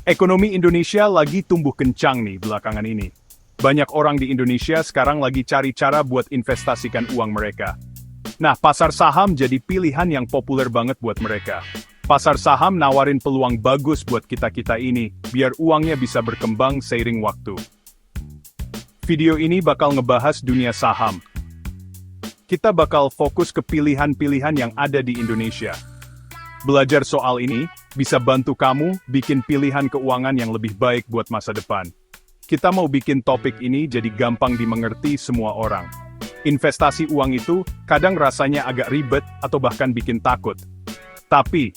Ekonomi Indonesia lagi tumbuh kencang nih belakangan ini. Banyak orang di Indonesia sekarang lagi cari cara buat investasikan uang mereka. Nah, pasar saham jadi pilihan yang populer banget buat mereka. Pasar saham nawarin peluang bagus buat kita-kita ini, biar uangnya bisa berkembang seiring waktu. Video ini bakal ngebahas dunia saham. Kita bakal fokus ke pilihan-pilihan yang ada di Indonesia. Belajar soal ini bisa bantu kamu bikin pilihan keuangan yang lebih baik buat masa depan. Kita mau bikin topik ini jadi gampang dimengerti semua orang. Investasi uang itu kadang rasanya agak ribet atau bahkan bikin takut. Tapi,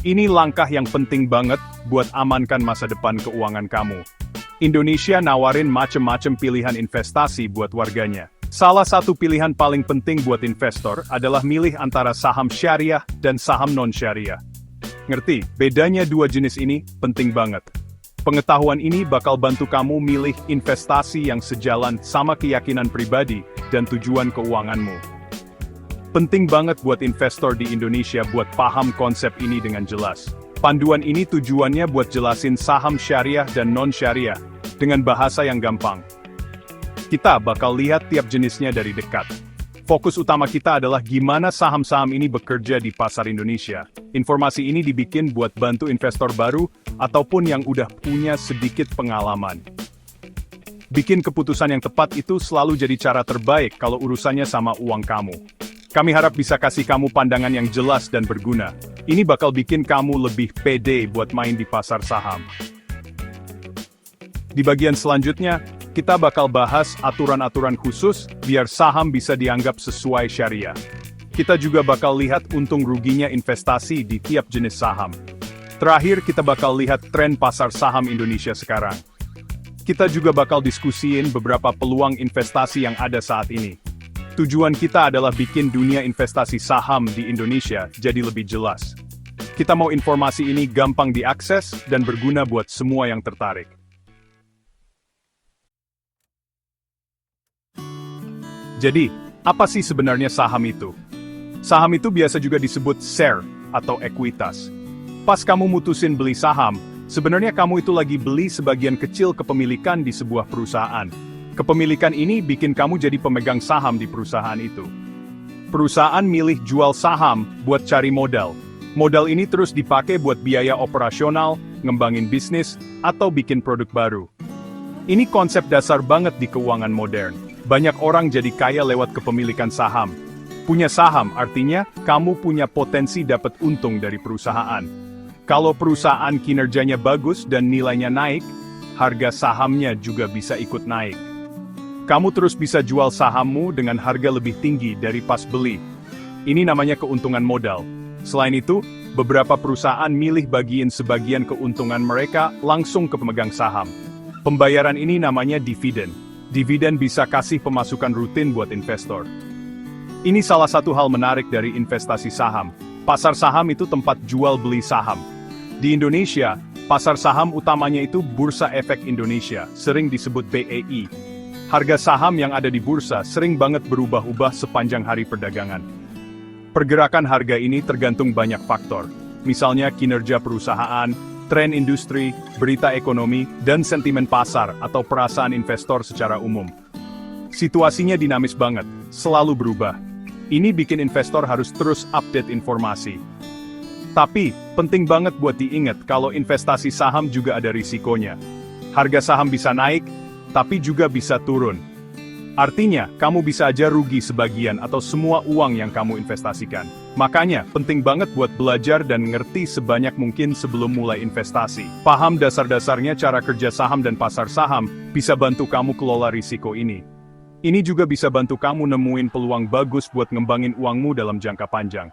ini langkah yang penting banget buat amankan masa depan keuangan kamu. Indonesia nawarin macem-macem pilihan investasi buat warganya. Salah satu pilihan paling penting buat investor adalah milih antara saham syariah dan saham non-syariah. Ngerti, bedanya dua jenis ini penting banget. Pengetahuan ini bakal bantu kamu milih investasi yang sejalan sama keyakinan pribadi dan tujuan keuanganmu. Penting banget buat investor di Indonesia buat paham konsep ini dengan jelas. Panduan ini tujuannya buat jelasin saham syariah dan non-syariah dengan bahasa yang gampang. Kita bakal lihat tiap jenisnya dari dekat. Fokus utama kita adalah gimana saham-saham ini bekerja di pasar Indonesia. Informasi ini dibikin buat bantu investor baru ataupun yang udah punya sedikit pengalaman. Bikin keputusan yang tepat itu selalu jadi cara terbaik kalau urusannya sama uang kamu. Kami harap bisa kasih kamu pandangan yang jelas dan berguna. Ini bakal bikin kamu lebih pede buat main di pasar saham. Di bagian selanjutnya, kita bakal bahas aturan-aturan khusus biar saham bisa dianggap sesuai syariah. Kita juga bakal lihat untung ruginya investasi di tiap jenis saham. Terakhir, kita bakal lihat tren pasar saham Indonesia sekarang. Kita juga bakal diskusiin beberapa peluang investasi yang ada saat ini. Tujuan kita adalah bikin dunia investasi saham di Indonesia jadi lebih jelas. Kita mau informasi ini gampang diakses dan berguna buat semua yang tertarik. Jadi, apa sih sebenarnya saham itu? Saham itu biasa juga disebut share atau ekuitas. Pas kamu mutusin beli saham, sebenarnya kamu itu lagi beli sebagian kecil kepemilikan di sebuah perusahaan. Kepemilikan ini bikin kamu jadi pemegang saham di perusahaan itu. Perusahaan milih jual saham buat cari modal. Modal ini terus dipakai buat biaya operasional, ngembangin bisnis, atau bikin produk baru. Ini konsep dasar banget di keuangan modern. Banyak orang jadi kaya lewat kepemilikan saham. Punya saham artinya kamu punya potensi dapat untung dari perusahaan. Kalau perusahaan kinerjanya bagus dan nilainya naik, harga sahamnya juga bisa ikut naik. Kamu terus bisa jual sahammu dengan harga lebih tinggi dari pas beli. Ini namanya keuntungan modal. Selain itu, beberapa perusahaan milih bagiin sebagian keuntungan mereka langsung ke pemegang saham. Pembayaran ini namanya dividen. Dividen bisa kasih pemasukan rutin buat investor. Ini salah satu hal menarik dari investasi saham. Pasar saham itu tempat jual beli saham. Di Indonesia, pasar saham utamanya itu Bursa Efek Indonesia, sering disebut BEI. Harga saham yang ada di bursa sering banget berubah-ubah sepanjang hari perdagangan. Pergerakan harga ini tergantung banyak faktor, misalnya kinerja perusahaan, tren industri, berita ekonomi, dan sentimen pasar atau perasaan investor secara umum. Situasinya dinamis banget, selalu berubah. Ini bikin investor harus terus update informasi. Tapi, penting banget buat diingat kalau investasi saham juga ada risikonya. Harga saham bisa naik, tapi juga bisa turun. Artinya, kamu bisa aja rugi sebagian atau semua uang yang kamu investasikan. Makanya, penting banget buat belajar dan ngerti sebanyak mungkin sebelum mulai investasi. Paham dasar-dasarnya cara kerja saham dan pasar saham, bisa bantu kamu kelola risiko ini. Ini juga bisa bantu kamu nemuin peluang bagus buat ngembangin uangmu dalam jangka panjang.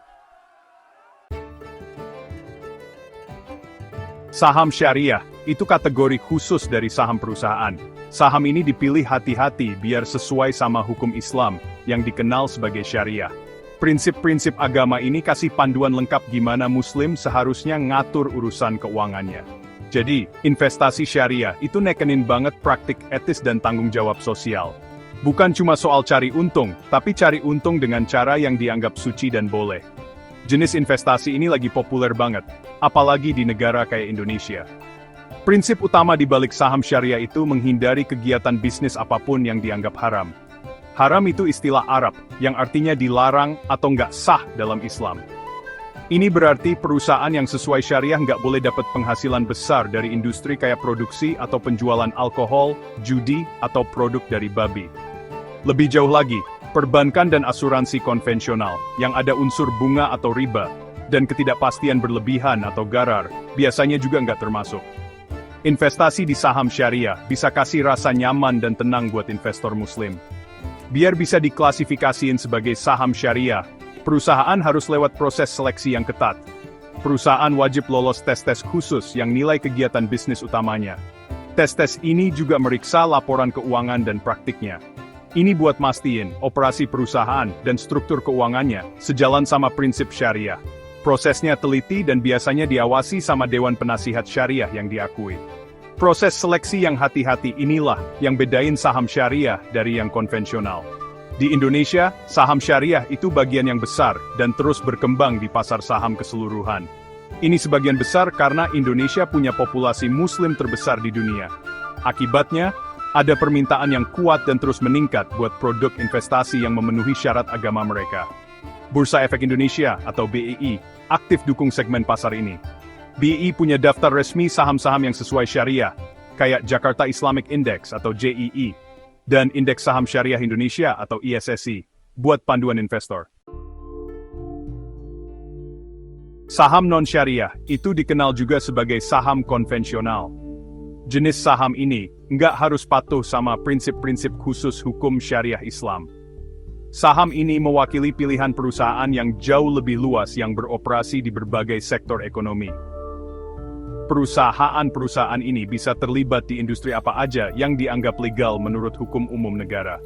Saham syariah, itu kategori khusus dari saham perusahaan. Saham ini dipilih hati-hati biar sesuai sama hukum Islam, yang dikenal sebagai syariah. Prinsip-prinsip agama ini kasih panduan lengkap gimana Muslim seharusnya ngatur urusan keuangannya. Jadi, investasi syariah itu nekenin banget praktik etis dan tanggung jawab sosial. Bukan cuma soal cari untung, tapi cari untung dengan cara yang dianggap suci dan boleh. Jenis investasi ini lagi populer banget, apalagi di negara kayak Indonesia. Prinsip utama di balik saham syariah itu menghindari kegiatan bisnis apapun yang dianggap haram. Haram itu istilah Arab, yang artinya dilarang atau nggak sah dalam Islam. Ini berarti perusahaan yang sesuai syariah nggak boleh dapat penghasilan besar dari industri kayak produksi atau penjualan alkohol, judi, atau produk dari babi. Lebih jauh lagi, perbankan dan asuransi konvensional, yang ada unsur bunga atau riba, dan ketidakpastian berlebihan atau garar, biasanya juga nggak termasuk. Investasi di saham syariah bisa kasih rasa nyaman dan tenang buat investor muslim. Biar bisa diklasifikasiin sebagai saham syariah, perusahaan harus lewat proses seleksi yang ketat. Perusahaan wajib lolos tes-tes khusus yang nilai kegiatan bisnis utamanya. Tes-tes ini juga meriksa laporan keuangan dan praktiknya. Ini buat mastiin operasi perusahaan dan struktur keuangannya sejalan sama prinsip syariah. Prosesnya teliti dan biasanya diawasi sama Dewan Penasihat Syariah yang diakui. Proses seleksi yang hati-hati inilah yang bedain saham syariah dari yang konvensional. Di Indonesia, saham syariah itu bagian yang besar dan terus berkembang di pasar saham keseluruhan. Ini sebagian besar karena Indonesia punya populasi muslim terbesar di dunia. Akibatnya, ada permintaan yang kuat dan terus meningkat buat produk investasi yang memenuhi syarat agama mereka. Bursa Efek Indonesia atau BEI aktif dukung segmen pasar ini. BEI punya daftar resmi saham-saham yang sesuai syariah, kayak Jakarta Islamic Index atau JII, dan Indeks Saham Syariah Indonesia atau ISSI, buat panduan investor. Saham non-syariah itu dikenal juga sebagai saham konvensional. Jenis saham ini nggak harus patuh sama prinsip-prinsip khusus hukum syariah Islam. Saham ini mewakili pilihan perusahaan yang jauh lebih luas yang beroperasi di berbagai sektor ekonomi. Perusahaan-perusahaan ini bisa terlibat di industri apa aja yang dianggap legal menurut hukum umum negara.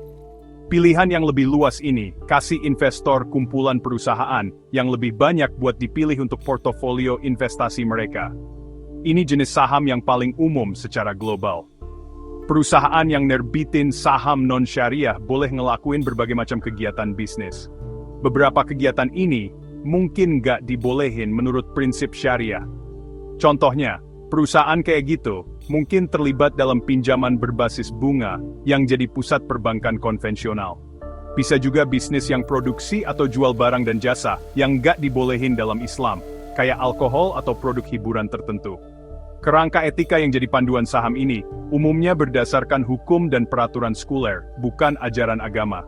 Pilihan yang lebih luas ini kasih investor kumpulan perusahaan yang lebih banyak buat dipilih untuk portofolio investasi mereka. Ini jenis saham yang paling umum secara global. Perusahaan yang nerbitin saham non-syariah boleh ngelakuin berbagai macam kegiatan bisnis. Beberapa kegiatan ini mungkin nggak dibolehin menurut prinsip syariah. Contohnya, perusahaan kayak gitu mungkin terlibat dalam pinjaman berbasis bunga yang jadi pusat perbankan konvensional. Bisa juga bisnis yang produksi atau jual barang dan jasa yang nggak dibolehin dalam Islam, kayak alkohol atau produk hiburan tertentu. Kerangka etika yang jadi panduan saham ini umumnya berdasarkan hukum dan peraturan sekuler, bukan ajaran agama.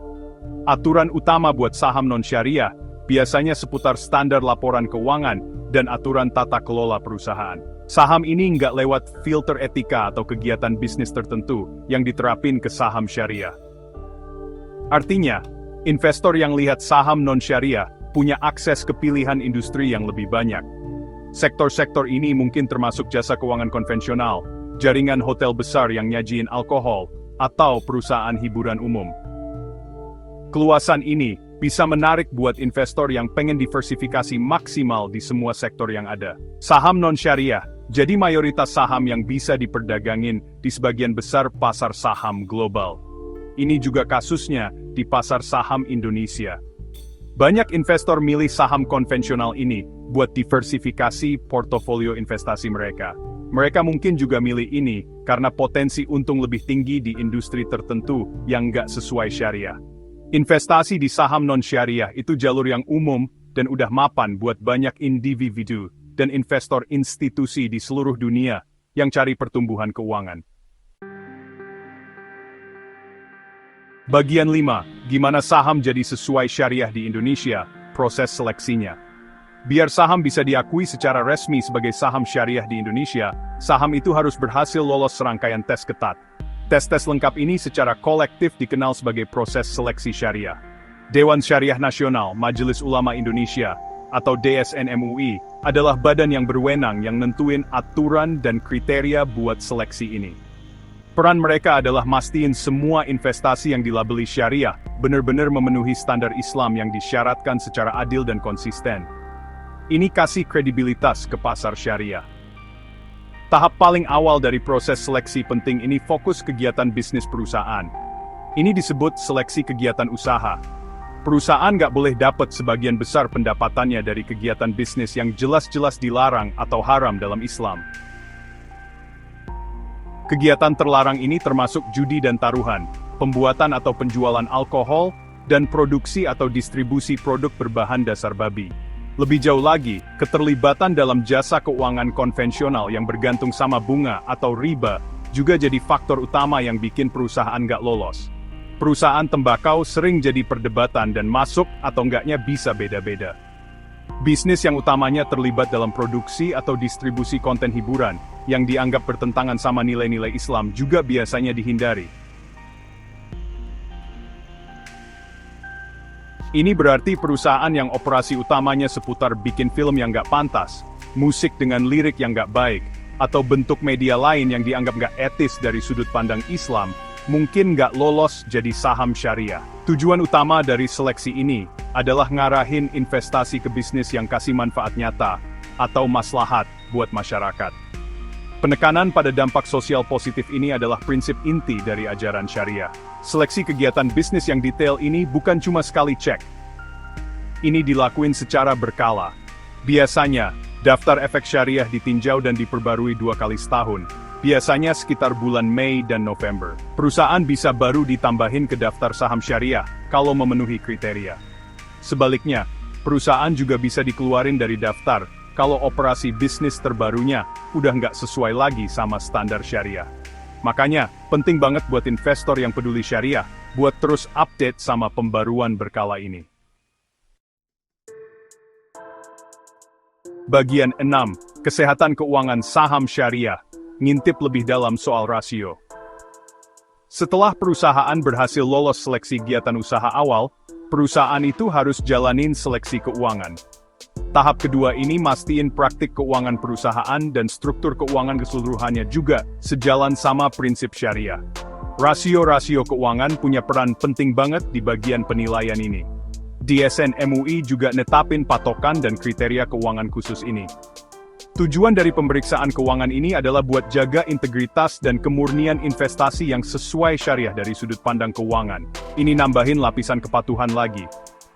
Aturan utama buat saham non-syariah biasanya seputar standar laporan keuangan dan aturan tata kelola perusahaan. Saham ini nggak lewat filter etika atau kegiatan bisnis tertentu yang diterapin ke saham syariah. Artinya, investor yang lihat saham non-syariah punya akses ke pilihan industri yang lebih banyak. Sektor-sektor ini mungkin termasuk jasa keuangan konvensional, jaringan hotel besar yang nyajiin alkohol, atau perusahaan hiburan umum. Keluasan ini bisa menarik buat investor yang pengen diversifikasi maksimal di semua sektor yang ada. Saham non-syariah jadi mayoritas saham yang bisa diperdagangin di sebagian besar pasar saham global. Ini juga kasusnya di pasar saham Indonesia. Banyak investor milih saham konvensional ini buat diversifikasi portofolio investasi mereka. Mereka mungkin juga milih ini karena potensi untung lebih tinggi di industri tertentu yang nggak sesuai syariah. Investasi di saham non-syariah itu jalur yang umum dan udah mapan buat banyak individu dan investor institusi di seluruh dunia yang cari pertumbuhan keuangan. Bagian 5, gimana saham jadi sesuai syariah di Indonesia, proses seleksinya. Biar saham bisa diakui secara resmi sebagai saham syariah di Indonesia, saham itu harus berhasil lolos serangkaian tes ketat. Tes-tes lengkap ini secara kolektif dikenal sebagai proses seleksi syariah. Dewan Syariah Nasional Majelis Ulama Indonesia, atau DSN MUI, adalah badan yang berwenang yang nentuin aturan dan kriteria buat seleksi ini. Peran mereka adalah mastiin semua investasi yang dilabeli syariah benar-benar memenuhi standar Islam yang disyaratkan secara adil dan konsisten. Ini kasih kredibilitas ke pasar syariah. Tahap paling awal dari proses seleksi penting ini fokus kegiatan bisnis perusahaan. Ini disebut seleksi kegiatan usaha. Perusahaan nggak boleh dapat sebagian besar pendapatannya dari kegiatan bisnis yang jelas-jelas dilarang atau haram dalam Islam. Kegiatan terlarang ini termasuk judi dan taruhan, pembuatan atau penjualan alkohol, dan produksi atau distribusi produk berbahan dasar babi. Lebih jauh lagi, keterlibatan dalam jasa keuangan konvensional yang bergantung sama bunga atau riba juga jadi faktor utama yang bikin perusahaan nggak lolos. Perusahaan tembakau sering jadi perdebatan dan masuk atau nggaknya bisa beda-beda. Bisnis yang utamanya terlibat dalam produksi atau distribusi konten hiburan yang dianggap bertentangan sama nilai-nilai Islam juga biasanya dihindari. Ini berarti perusahaan yang operasi utamanya seputar bikin film yang nggak pantas, musik dengan lirik yang nggak baik, atau bentuk media lain yang dianggap nggak etis dari sudut pandang Islam, mungkin nggak lolos jadi saham syariah. Tujuan utama dari seleksi ini adalah ngarahin investasi ke bisnis yang kasih manfaat nyata atau maslahat buat masyarakat. Penekanan pada dampak sosial positif ini adalah prinsip inti dari ajaran syariah. Seleksi kegiatan bisnis yang detail ini bukan cuma sekali cek. Ini dilakuin secara berkala. Biasanya, daftar efek syariah ditinjau dan diperbarui 2 kali setahun. Biasanya sekitar bulan Mei dan November. Perusahaan bisa baru ditambahin ke daftar saham syariah kalau memenuhi kriteria. Sebaliknya, perusahaan juga bisa dikeluarin dari daftar kalau operasi bisnis terbarunya udah nggak sesuai lagi sama standar syariah. Makanya, penting banget buat investor yang peduli syariah, buat terus update sama pembaruan berkala ini. Bagian 6. Kesehatan keuangan saham syariah. Ngintip lebih dalam soal rasio. Setelah perusahaan berhasil lolos seleksi kegiatan usaha awal, perusahaan itu harus jalanin seleksi keuangan. Tahap kedua ini mastiin praktik keuangan perusahaan dan struktur keuangan keseluruhannya juga sejalan sama prinsip syariah. Rasio-rasio keuangan punya peran penting banget di bagian penilaian ini. DSN MUI juga netapin patokan dan kriteria keuangan khusus ini. Tujuan dari pemeriksaan keuangan ini adalah buat jaga integritas dan kemurnian investasi yang sesuai syariah dari sudut pandang keuangan. Ini nambahin lapisan kepatuhan lagi.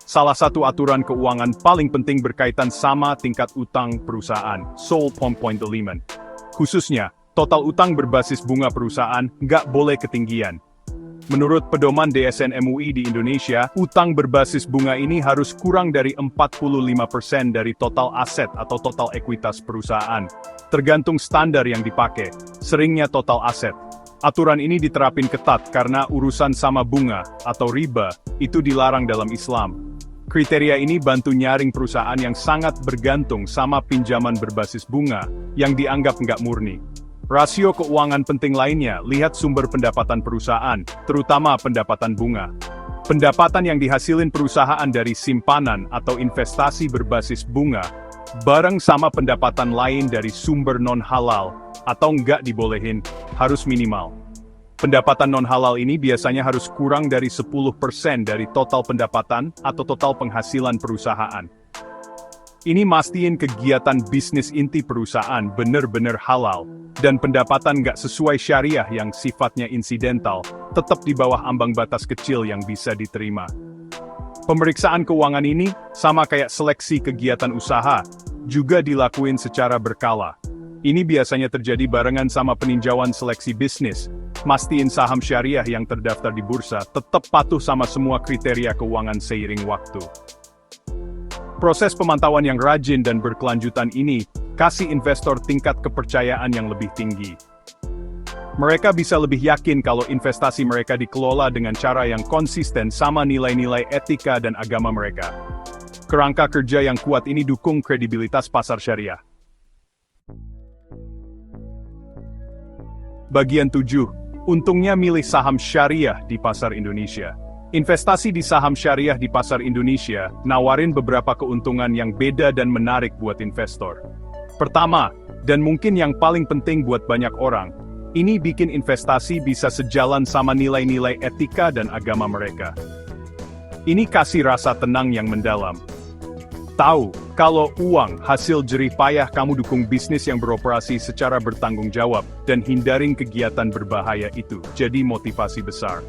Salah satu aturan keuangan paling penting berkaitan sama tingkat utang perusahaan, sole point element. Khususnya, total utang berbasis bunga perusahaan nggak boleh ketinggian. Menurut pedoman DSN MUI di Indonesia, utang berbasis bunga ini harus kurang dari 45% dari total aset atau total ekuitas perusahaan. Tergantung standar yang dipakai, seringnya total aset. Aturan ini diterapin ketat karena urusan sama bunga atau riba itu dilarang dalam Islam. Kriteria ini bantu nyaring perusahaan yang sangat bergantung sama pinjaman berbasis bunga yang dianggap nggak murni. Rasio keuangan penting lainnya, lihat sumber pendapatan perusahaan, terutama pendapatan bunga. Pendapatan yang dihasilin perusahaan dari simpanan atau investasi berbasis bunga, bareng sama pendapatan lain dari sumber non-halal, atau nggak dibolehin, harus minimal. Pendapatan non-halal ini biasanya harus kurang dari 10% dari total pendapatan atau total penghasilan perusahaan. Ini mastiin kegiatan bisnis inti perusahaan bener-bener halal, dan pendapatan nggak sesuai syariah yang sifatnya insidental, tetap di bawah ambang batas kecil yang bisa diterima. Pemeriksaan keuangan ini, sama kayak seleksi kegiatan usaha, juga dilakuin secara berkala. Ini biasanya terjadi barengan sama peninjauan seleksi bisnis, mastiin saham syariah yang terdaftar di bursa tetap patuh sama semua kriteria keuangan seiring waktu. Proses pemantauan yang rajin dan berkelanjutan ini, kasih investor tingkat kepercayaan yang lebih tinggi. Mereka bisa lebih yakin kalau investasi mereka dikelola dengan cara yang konsisten sama nilai-nilai etika dan agama mereka. Kerangka kerja yang kuat ini dukung kredibilitas pasar syariah. Bagian 7. Untungnya milih saham syariah di pasar Indonesia. Investasi di saham syariah di pasar Indonesia nawarin beberapa keuntungan yang beda dan menarik buat investor. Pertama, dan mungkin yang paling penting buat banyak orang, ini bikin investasi bisa sejalan sama nilai-nilai etika dan agama mereka. Ini kasih rasa tenang yang mendalam. Tahu, kalau uang hasil jerih payah kamu dukung bisnis yang beroperasi secara bertanggung jawab dan hindarin kegiatan berbahaya itu, jadi motivasi besar.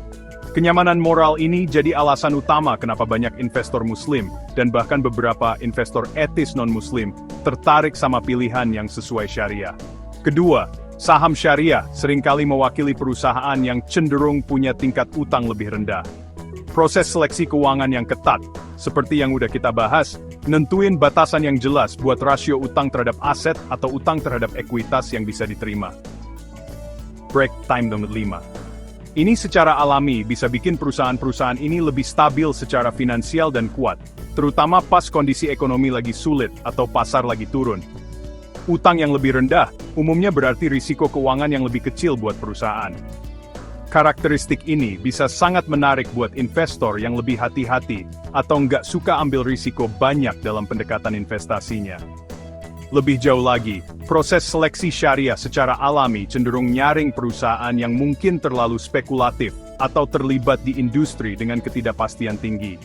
Kenyamanan moral ini jadi alasan utama kenapa banyak investor muslim, dan bahkan beberapa investor etis non-muslim, tertarik sama pilihan yang sesuai syariah. Kedua, Saham syariah seringkali mewakili perusahaan yang cenderung punya tingkat utang lebih rendah. Proses seleksi keuangan yang ketat, seperti yang udah kita bahas, nentuin batasan yang jelas buat rasio utang terhadap aset atau utang terhadap ekuitas yang bisa diterima. Break time nomor 5. Ini secara alami bisa bikin perusahaan-perusahaan ini lebih stabil secara finansial dan kuat, terutama pas kondisi ekonomi lagi sulit atau pasar lagi turun. Utang yang lebih rendah, umumnya berarti risiko keuangan yang lebih kecil buat perusahaan. Karakteristik ini bisa sangat menarik buat investor yang lebih hati-hati atau nggak suka ambil risiko banyak dalam pendekatan investasinya. Lebih jauh lagi, proses seleksi syariah secara alami cenderung nyaring perusahaan yang mungkin terlalu spekulatif atau terlibat di industri dengan ketidakpastian tinggi.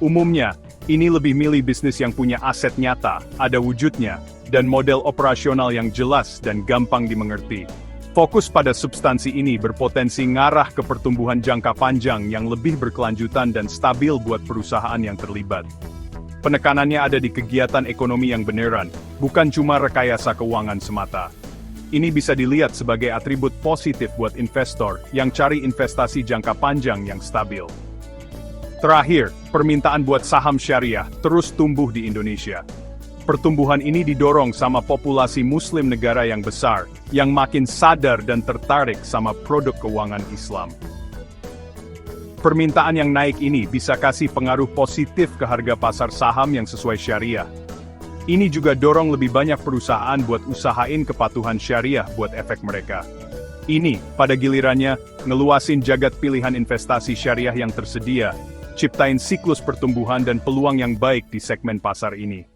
Umumnya, ini lebih milih bisnis yang punya aset nyata, ada wujudnya, dan model operasional yang jelas dan gampang dimengerti. Fokus pada substansi ini berpotensi ngarah ke pertumbuhan jangka panjang yang lebih berkelanjutan dan stabil buat perusahaan yang terlibat. Penekanannya ada di kegiatan ekonomi yang beneran, bukan cuma rekayasa keuangan semata. Ini bisa dilihat sebagai atribut positif buat investor yang cari investasi jangka panjang yang stabil. Terakhir, permintaan buat saham syariah terus tumbuh di Indonesia. Pertumbuhan ini didorong sama populasi muslim negara yang besar, yang makin sadar dan tertarik sama produk keuangan Islam. Permintaan yang naik ini bisa kasih pengaruh positif ke harga pasar saham yang sesuai syariah. Ini juga dorong lebih banyak perusahaan buat usahain kepatuhan syariah buat efek mereka. Ini, pada gilirannya, ngeluasin jagat pilihan investasi syariah yang tersedia, ciptain siklus pertumbuhan dan peluang yang baik di segmen pasar ini.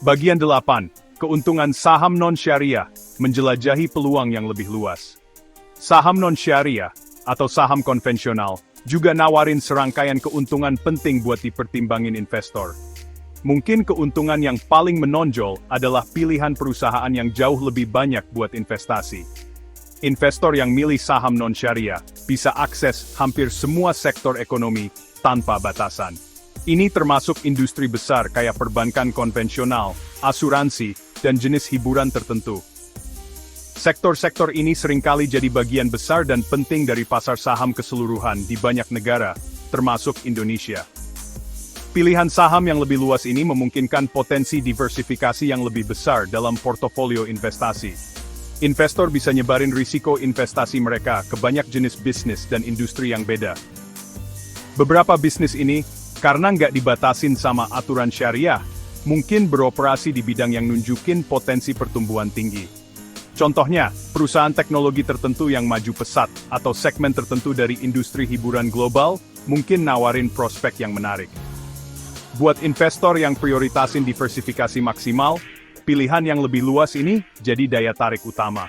Bagian 8. Keuntungan saham non-syariah, menjelajahi peluang yang lebih luas. Saham non-syariah, atau saham konvensional, juga nawarin serangkaian keuntungan penting buat dipertimbangin investor. Mungkin keuntungan yang paling menonjol adalah pilihan perusahaan yang jauh lebih banyak buat investasi. Investor yang milih saham non-syariah bisa akses hampir semua sektor ekonomi tanpa batasan. Ini termasuk industri besar kayak perbankan konvensional, asuransi, dan jenis hiburan tertentu. Sektor-sektor ini seringkali jadi bagian besar dan penting dari pasar saham keseluruhan di banyak negara, termasuk Indonesia. Pilihan saham yang lebih luas ini memungkinkan potensi diversifikasi yang lebih besar dalam portofolio investasi. Investor bisa nyebarin risiko investasi mereka ke banyak jenis bisnis dan industri yang beda. Beberapa bisnis ini, karena nggak dibatasin sama aturan syariah, mungkin beroperasi di bidang yang nunjukin potensi pertumbuhan tinggi. Contohnya, perusahaan teknologi tertentu yang maju pesat, atau segmen tertentu dari industri hiburan global, mungkin nawarin prospek yang menarik. Buat investor yang prioritasin diversifikasi maksimal, pilihan yang lebih luas ini jadi daya tarik utama.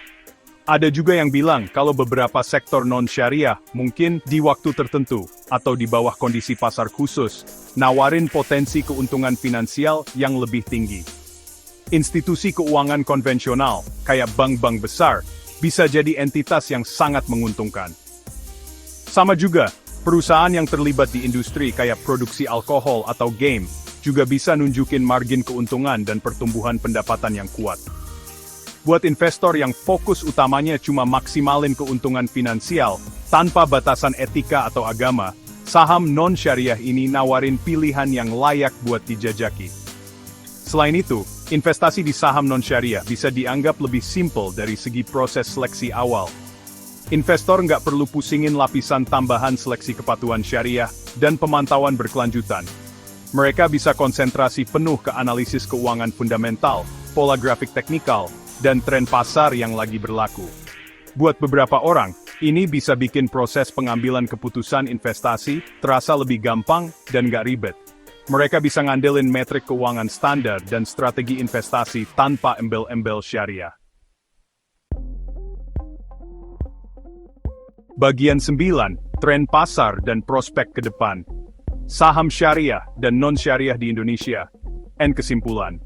Ada juga yang bilang kalau beberapa sektor non-syariah mungkin di waktu tertentu, atau di bawah kondisi pasar khusus, nawarin potensi keuntungan finansial yang lebih tinggi. Institusi keuangan konvensional, kayak bank-bank besar, bisa jadi entitas yang sangat menguntungkan. Sama juga, perusahaan yang terlibat di industri kayak produksi alkohol atau game, juga bisa nunjukin margin keuntungan dan pertumbuhan pendapatan yang kuat. Buat investor yang fokus utamanya cuma maksimalin keuntungan finansial, tanpa batasan etika atau agama, saham non-syariah ini nawarin pilihan yang layak buat dijajaki. Selain itu, investasi di saham non-syariah bisa dianggap lebih simpel dari segi proses seleksi awal. Investor nggak perlu pusingin lapisan tambahan seleksi kepatuhan syariah dan pemantauan berkelanjutan. Mereka bisa konsentrasi penuh ke analisis keuangan fundamental, pola grafik teknikal, dan tren pasar yang lagi berlaku. Buat beberapa orang, ini bisa bikin proses pengambilan keputusan investasi terasa lebih gampang dan nggak ribet. Mereka bisa ngandelin metrik keuangan standar dan strategi investasi tanpa embel-embel syariah. Bagian 9, tren pasar dan prospek ke depan. Saham syariah dan non-syariah di Indonesia. Kesimpulan.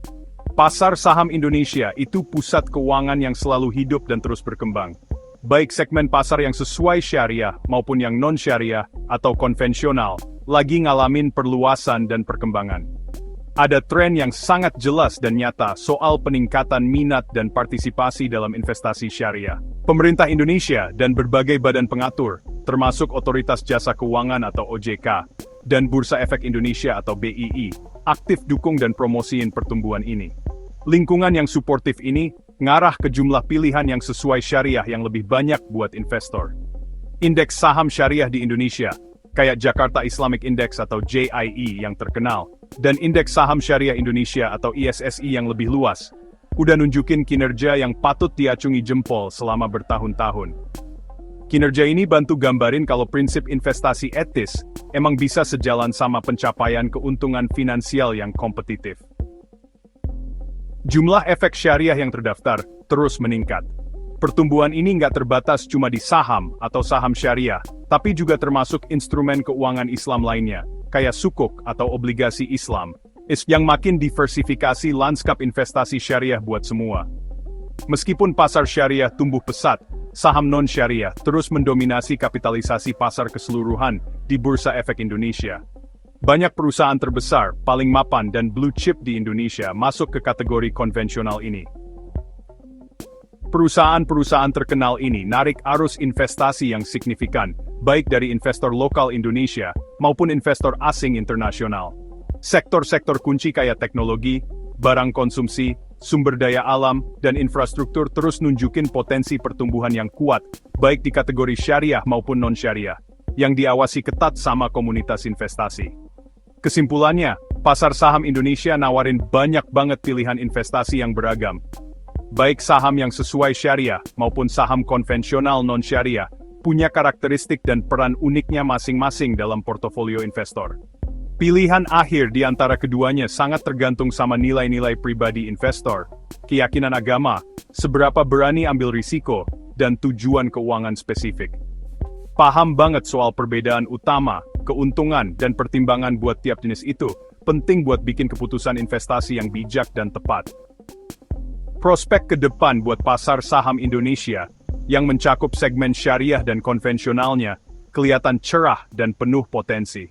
Pasar saham Indonesia itu pusat keuangan yang selalu hidup dan terus berkembang. Baik segmen pasar yang sesuai syariah maupun yang non-syariah atau konvensional, lagi ngalamin perluasan dan perkembangan. Ada tren yang sangat jelas dan nyata soal peningkatan minat dan partisipasi dalam investasi syariah. Pemerintah Indonesia dan berbagai badan pengatur, termasuk Otoritas Jasa Keuangan atau OJK, dan Bursa Efek Indonesia atau BII, aktif dukung dan promosiin pertumbuhan ini. Lingkungan yang suportif ini ngarah ke jumlah pilihan yang sesuai syariah yang lebih banyak buat investor. Indeks saham syariah di Indonesia, kayak Jakarta Islamic Index atau JIE yang terkenal, dan Indeks Saham Syariah Indonesia atau ISSI yang lebih luas, udah nunjukin kinerja yang patut diacungi jempol selama bertahun-tahun. Kinerja ini bantu gambarin kalau prinsip investasi etis emang bisa sejalan sama pencapaian keuntungan finansial yang kompetitif. Jumlah efek syariah yang terdaftar terus meningkat. Pertumbuhan ini nggak terbatas cuma di saham atau saham syariah, tapi juga termasuk instrumen keuangan Islam lainnya, kayak sukuk atau obligasi Islam, yang makin diversifikasi lanskap investasi syariah buat semua. Meskipun pasar syariah tumbuh pesat, saham non-syariah terus mendominasi kapitalisasi pasar keseluruhan di Bursa Efek Indonesia. Banyak perusahaan terbesar, paling mapan dan blue chip di Indonesia masuk ke kategori konvensional ini. Perusahaan-perusahaan terkenal ini narik arus investasi yang signifikan, baik dari investor lokal Indonesia maupun investor asing internasional. Sektor-sektor kunci kayak teknologi, barang konsumsi, sumber daya alam, dan infrastruktur terus nunjukin potensi pertumbuhan yang kuat, baik di kategori syariah maupun non-syariah, yang diawasi ketat sama komunitas investasi. Kesimpulannya, pasar saham Indonesia nawarin banyak banget pilihan investasi yang beragam. Baik saham yang sesuai syariah maupun saham konvensional non-syariah, punya karakteristik dan peran uniknya masing-masing dalam portofolio investor. Pilihan akhir di antara keduanya sangat tergantung sama nilai-nilai pribadi investor, keyakinan agama, seberapa berani ambil risiko, dan tujuan keuangan spesifik. Paham banget soal perbedaan utama, keuntungan, dan pertimbangan buat tiap jenis itu, penting buat bikin keputusan investasi yang bijak dan tepat. Prospek ke depan buat pasar saham Indonesia, yang mencakup segmen syariah dan konvensionalnya, kelihatan cerah dan penuh potensi.